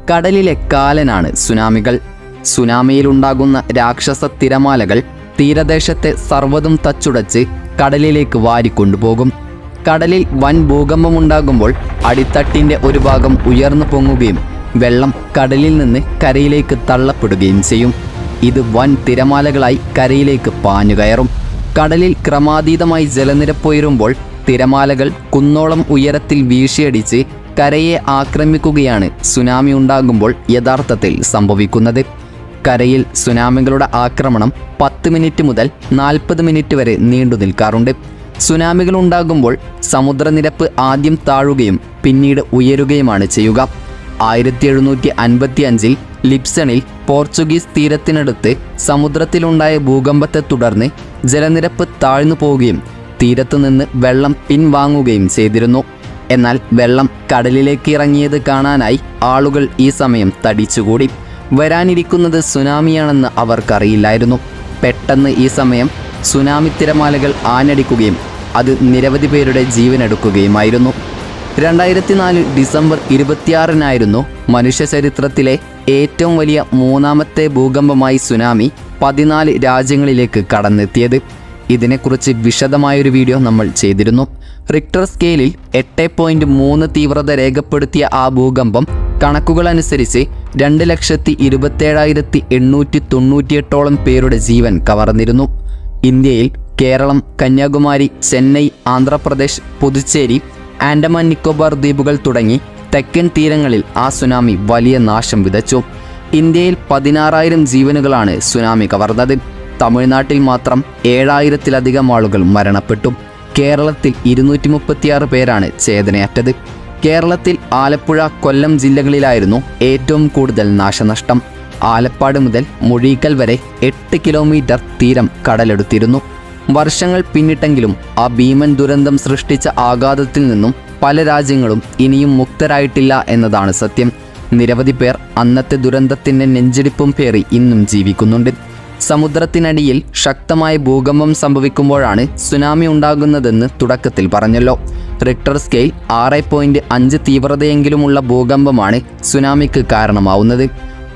കടലിലെ കാലനാണ് സുനാമികൾ. സുനാമിയിലുണ്ടാകുന്ന രാക്ഷസ തിരമാലകൾ തീരദേശത്തെ സർവ്വതും തച്ചുടച്ച് കടലിലേക്ക് വാരിക്കൊണ്ടുപോകും. കടലിൽ വൻ ഭൂകമ്പമുണ്ടാകുമ്പോൾ അടിത്തട്ടിൻ്റെ ഒരു ഭാഗം ഉയർന്നു പൊങ്ങുകയും വെള്ളം കടലിൽ നിന്ന് കരയിലേക്ക് തള്ളപ്പെടുകയും ചെയ്യും. ഇത് വൻ തിരമാലകളായി കരയിലേക്ക് പാഞ്ഞുകയറും. കടലിൽ ക്രമാതീതമായി ജലനിരപ്പുയരുമ്പോൾ തിരമാലകൾ കുന്നോളം ഉയരത്തിൽ വീശിയടിച്ച് കരയെ ആക്രമിക്കുകയാണ് സുനാമി ഉണ്ടാകുമ്പോൾ യഥാർത്ഥത്തിൽ സംഭവിക്കുന്നത്. കരയിൽ സുനാമികളുടെ ആക്രമണം 10 മിനിറ്റ് മുതൽ 40 മിനിറ്റ് വരെ നീണ്ടു നിൽക്കാറുണ്ട്. സുനാമികൾ ഉണ്ടാകുമ്പോൾ സമുദ്രനിരപ്പ് ആദ്യം താഴുകയും പിന്നീട് ഉയരുകയുമാണ് ചെയ്യുക. 1755 ലിപ്സണിൽ പോർച്ചുഗീസ് തീരത്തിനടുത്ത് സമുദ്രത്തിലുണ്ടായ ഭൂകമ്പത്തെ തുടർന്ന് ജലനിരപ്പ് താഴ്ന്നു പോവുകയും തീരത്തുനിന്ന് വെള്ളം പിൻവാങ്ങുകയും ചെയ്തിരുന്നു. എന്നാൽ വെള്ളം കടലിലേക്ക് ഇറങ്ങിയത് കാണാനായി ആളുകൾ ഈ സമയം തടിച്ചുകൂടി. വരാനിരിക്കുന്നത് സുനാമിയാണെന്ന് അവർക്കറിയില്ലായിരുന്നു. പെട്ടെന്ന് ഈ സമയം സുനാമി തിരമാലകൾ ആഞ്ഞടിക്കുകയും അത് നിരവധി പേരുടെ ജീവനെടുക്കുകയുമായിരുന്നു. 2004 ഡിസംബർ 26-നായിരുന്നു മനുഷ്യ ചരിത്രത്തിലെ ഏറ്റവും വലിയ 3ാമത്തെ ഭൂകമ്പമായി സുനാമി 14 രാജ്യങ്ങളിലേക്ക് കടന്നെത്തിയത്. ഇതിനെക്കുറിച്ച് വിശദമായൊരു വീഡിയോ നമ്മൾ ചെയ്തിരുന്നു. റിക്ടർ സ്കെയിലിൽ 8.3 തീവ്രത രേഖപ്പെടുത്തിയ ആ ഭൂകമ്പം കണക്കുകളനുസരിച്ച് 2,27,898 പേരുടെ ജീവൻ കവർന്നിരുന്നു. ഇന്ത്യയിൽ കേരളം, കന്യാകുമാരി, ചെന്നൈ, ആന്ധ്രാപ്രദേശ്, പുതുച്ചേരി, ആൻഡമാൻ നിക്കോബാർ ദ്വീപുകൾ തുടങ്ങി തെക്കൻ തീരങ്ങളിൽ ആ സുനാമി വലിയ നാശം വിതച്ചു. ഇന്ത്യയിൽ 16,000 ജീവനുകളാണ് സുനാമി കവർന്നത്. തമിഴ്നാട്ടിൽ മാത്രം 7,000-ലധികം ആളുകൾ മരണപ്പെട്ടു. കേരളത്തിൽ 236 പേരാണ് ചേതനയറ്റത്. കേരളത്തിൽ ആലപ്പുഴ, കൊല്ലം ജില്ലകളിലായിരുന്നു ഏറ്റവും കൂടുതൽ നാശനഷ്ടം. ആലപ്പാട് മുതൽ മുഴീക്കൽ വരെ 8 കിലോമീറ്റർ തീരം കടലെടുത്തിരുന്നു. വർഷങ്ങൾ പിന്നിട്ടെങ്കിലും ആ ഭീമൻ ദുരന്തം സൃഷ്ടിച്ച ആഘാതത്തിൽ നിന്നും പല രാജ്യങ്ങളും ഇനിയും മുക്തരായിട്ടില്ല എന്നതാണ് സത്യം. നിരവധി പേർ അന്നത്തെ ദുരന്തത്തിൻ്റെ നെഞ്ചിടിപ്പും പേറി ഇന്നും ജീവിക്കുന്നുണ്ട്. സമുദ്രത്തിനടിയിൽ ശക്തമായ ഭൂകമ്പം സംഭവിക്കുമ്പോഴാണ് സുനാമി ഉണ്ടാകുന്നതെന്ന് തുടക്കത്തിൽ പറഞ്ഞല്ലോ. Richter scale 6.5 തീവ്രതയെങ്കിലുമുള്ള ഭൂകമ്പമാണ് സുനാമിക്ക് കാരണമാവുന്നത്.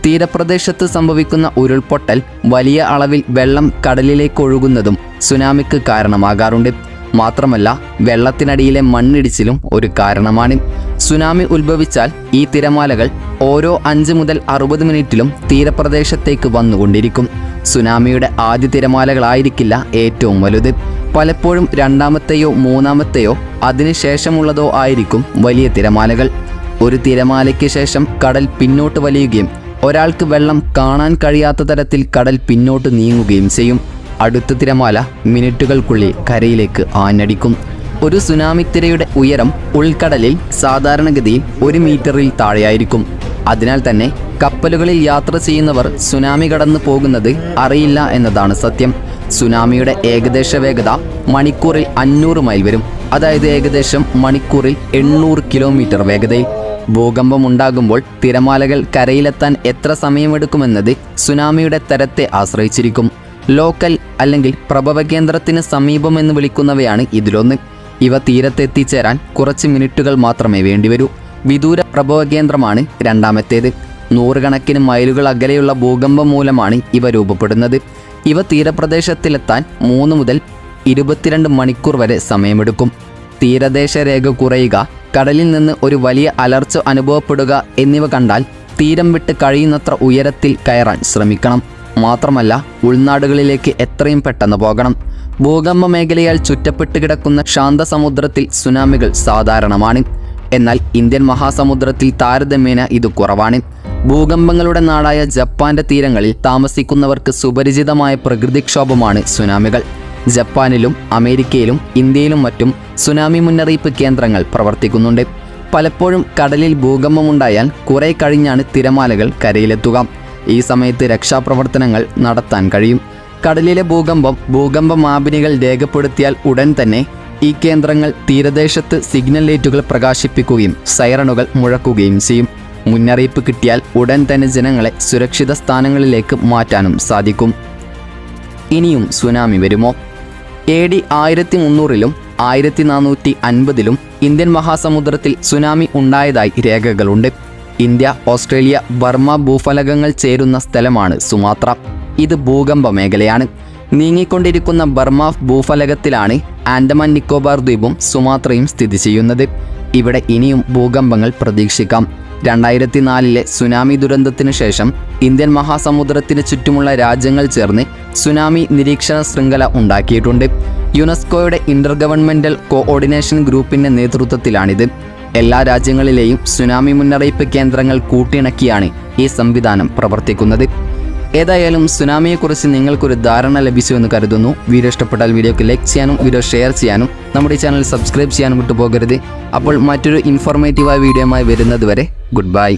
തീരപ്രദേശത്ത് സംഭവിക്കുന്ന ഉരുൾപൊട്ടൽ, വലിയ അളവിൽ വെള്ളം കടലിലേക്ക് ഒഴുകുന്നതും സുനാമിക്ക് കാരണമാകാറുണ്ട്. മാത്രമല്ല, വെള്ളത്തിനടിയിലെ മണ്ണിടിച്ചിലും ഒരു കാരണമാണ്. സുനാമി ഉത്ഭവിച്ചാൽ ഈ തിരമാലകൾ ഓരോ 5 മുതൽ 60 മിനിറ്റിലും തീരപ്രദേശത്തേക്ക് വന്നുകൊണ്ടിരിക്കും. സുനാമിയുടെ ആദ്യ തിരമാലകളായിരിക്കില്ല ഏറ്റവും വലുത്. പലപ്പോഴും 2ാമത്തെയോ 3ാമത്തെയോ അതിനുശേഷമുള്ളതോ ആയിരിക്കും വലിയ തിരമാലകൾ. ഒരു തിരമാലയ്ക്ക് ശേഷം കടൽ പിന്നോട്ട് വലിയുകയും ഒരാൾക്ക് വെള്ളം കാണാൻ കഴിയാത്ത തരത്തിൽ കടൽ പിന്നോട്ട് നീങ്ങുകയും ചെയ്യും. അടുത്ത തിരമാല മിനിറ്റുകൾക്കുള്ളിൽ കരയിലേക്ക് ആഞ്ഞടിക്കും. ഒരു സുനാമി തിരയുടെ ഉയരം ഉൾക്കടലിൽ സാധാരണഗതിയിൽ 1 മീറ്ററിൽ താഴെയായിരിക്കും. അതിനാൽ തന്നെ കപ്പലുകളിൽ യാത്ര ചെയ്യുന്നവർ സുനാമി കടന്നു പോകുന്നത് അറിയില്ല എന്നതാണ് സത്യം. സുനാമിയുടെ ഏകദേശ വേഗത മണിക്കൂറിൽ 500 മൈൽ വരും. അതായത് ഏകദേശം മണിക്കൂറിൽ 800 കിലോമീറ്റർ വേഗതയിൽ. ഭൂകമ്പം ഉണ്ടാകുമ്പോൾ തിരമാലകൾ കരയിലെത്താൻ എത്ര സമയമെടുക്കുമെന്നത് സുനാമിയുടെ തരത്തെ ആശ്രയിച്ചിരിക്കും. ലോക്കൽ അല്ലെങ്കിൽ പ്രഭവകേന്ദ്രത്തിന് സമീപം എന്ന് വിളിക്കുന്നവയാണ് ഇതിലൊന്ന്. ഇവ തീരത്തെത്തിച്ചേരാൻ കുറച്ച് മിനിറ്റുകൾ മാത്രമേ വേണ്ടിവരൂ. വിദൂര പ്രഭവകേന്ദ്രമാണ് 2ാമത്തേത്. 100 കണക്കിന് മൈലുകൾ അകലെയുള്ള ഭൂകമ്പം മൂലമാണ് ഇവ രൂപപ്പെടുന്നത്. ഇവ തീരപ്രദേശത്തിലെത്താൻ 3 മുതൽ 22 മണിക്കൂർ വരെ സമയമെടുക്കും. തീരദേശ രേഖ കുറയുക, കടലിൽ നിന്ന് ഒരു വലിയ അലർച്ച അനുഭവപ്പെടുക എന്നിവ കണ്ടാൽ തീരം വിട്ട് കഴിയുന്നത്ര ഉയരത്തിൽ കയറാൻ ശ്രമിക്കണം. മാത്രമല്ല, ഉൾനാടുകളിലേക്ക് എത്രയും പെട്ടെന്ന് പോകണം. ഭൂകമ്പ മേഖലയാൽ ചുറ്റപ്പെട്ട് കിടക്കുന്ന ശാന്തസമുദ്രത്തിൽ സുനാമികൾ സാധാരണമാണ്. എന്നാൽ ഇന്ത്യൻ മഹാസമുദ്രത്തിൽ താരതമ്യേന ഇത് കുറവാണ്. ഭൂകമ്പങ്ങളുടെ നാടായ ജപ്പാന്റെ തീരങ്ങളിൽ താമസിക്കുന്നവർക്ക് സുപരിചിതമായ പ്രകൃതിക്ഷോഭമാണ് സുനാമികൾ. ജപ്പാനിലും അമേരിക്കയിലും ഇന്ത്യയിലും മറ്റും സുനാമി മുന്നറിയിപ്പ് കേന്ദ്രങ്ങൾ പ്രവർത്തിക്കുന്നുണ്ട്. പലപ്പോഴും കടലിൽ ഭൂകമ്പമുണ്ടായാൽ കുറെ കഴിഞ്ഞാണ് തിരമാലകൾ കരയിലെത്തുക. ഈ സമയത്ത് രക്ഷാപ്രവർത്തനങ്ങൾ നടത്താൻ കഴിയും. കടലിലെ ഭൂകമ്പ മാപിനികൾ രേഖപ്പെടുത്തിയാൽ ഉടൻ തന്നെ ഈ കേന്ദ്രങ്ങൾ തീരദേശത്ത് സിഗ്നൽ ലൈറ്റുകൾ പ്രകാശിപ്പിക്കുകയും സൈറണുകൾ മുഴക്കുകയും ചെയ്യും. മുന്നറിയിപ്പ് കിട്ടിയാൽ ഉടൻ തന്നെ ജനങ്ങളെ സുരക്ഷിത സ്ഥാനങ്ങളിലേക്ക് മാറ്റാനും സാധിക്കും. ഇനിയും സുനാമി വരുമോ? AD 1300-ലും 1450-ലും ഇന്ത്യൻ മഹാസമുദ്രത്തിൽ സുനാമി ഉണ്ടായതായി രേഖകളുണ്ട്. ഇന്ത്യ, ഓസ്ട്രേലിയ, ബർമ്മ ഭൂഫലകങ്ങൾ ചേരുന്ന സ്ഥലമാണ് സുമാത്ര. ഇത് ഭൂകമ്പ മേഖലയാണ്. നീങ്ങിക്കൊണ്ടിരിക്കുന്ന ബർമ്മ ഭൂഫലകത്തിലാണ് ആൻഡമാൻ നിക്കോബാർ ദ്വീപും സുമാത്രയും സ്ഥിതി ചെയ്യുന്നത്. ഇവിടെ ഇനിയും ഭൂകമ്പങ്ങൾ പ്രതീക്ഷിക്കാം. 2004 സുനാമി ദുരന്തത്തിനു ശേഷം ഇന്ത്യൻ മഹാസമുദ്രത്തിന് ചുറ്റുമുള്ള രാജ്യങ്ങൾ ചേർന്ന് സുനാമി നിരീക്ഷണ ശൃംഖല ഉണ്ടാക്കിയിട്ടുണ്ട്. യുനെസ്കോയുടെ ഇന്റർ ഗവൺമെന്റൽ കോഓർഡിനേഷൻ ഗ്രൂപ്പിന്റെ നേതൃത്വത്തിലാണിത്. എല്ലാ രാജ്യങ്ങളിലെയും സുനാമി മുന്നറിയിപ്പ് കേന്ദ്രങ്ങൾ കൂട്ടിയിണക്കിയാണ് ഈ സംവിധാനം പ്രവർത്തിക്കുന്നത്. ഏതായാലും സുനാമിയെക്കുറിച്ച് നിങ്ങൾക്കൊരു ധാരണ ലഭിച്ചു എന്ന് കരുതുന്നു. വീഡിയോ ഇഷ്ടപ്പെട്ടാൽ വീഡിയോക്ക് ലൈക്ക് ചെയ്യാനും വീഡിയോ ഷെയർ ചെയ്യാനും നമ്മുടെ ചാനൽ സബ്സ്ക്രൈബ് ചെയ്യാനും വിട്ടുപോകരുത്. അപ്പോൾ മറ്റൊരു ഇൻഫോർമേറ്റീവായ വീഡിയോയുമായി വരുന്നത് വരെ ഗുഡ് ബൈ.